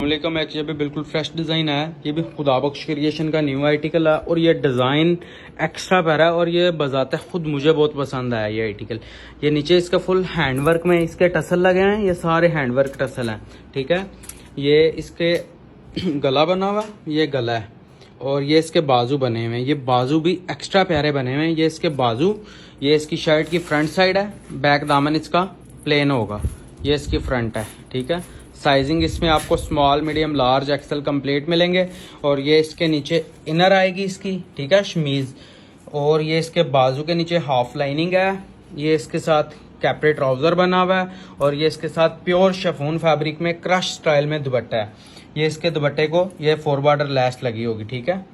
वालेकुम। एक ये भी बिल्कुल फ्रेश डिज़ाइन है, ये भी खुदा बख्श क्रिएशन का न्यू आर्टिकल है और ये डिज़ाइन एक्स्ट्रा प्यारा है और ये बजाते खुद मुझे बहुत पसंद आया ये आर्टिकल। ये नीचे इसका फुल हैंडवर्क में इसके टसल लगे हैं, ये सारे हैंडवर्क टसल हैं, ठीक है। ये इसके गला बना हुआ, ये गला है और ये इसके बाजू बने हुए हैं, ये बाजू भी एक्स्ट्रा प्यारे बने हुए हैं। ये इसके बाजू, ये इसकी शर्ट की फ्रंट साइड है, बैक दामन इसका प्लेन होगा, ये इसकी फ्रंट है, ठीक है। साइजिंग इसमें आपको small, medium, large, XL complete मिलेंगे और ये इसके नीचे इनर आएगी इसकी, ठीक है, शमीज। और ये इसके बाजू के नीचे हाफ लाइनिंग है, ये इसके साथ कैपरे ट्राउजर बना हुआ है और ये इसके साथ प्योर शिफॉन फैब्रिक में क्रश स्टाइल में दुपट्टा है। ये इसके दुपट्टे को ये 4 बॉर्डर लैस लगी होगी, ठीक है।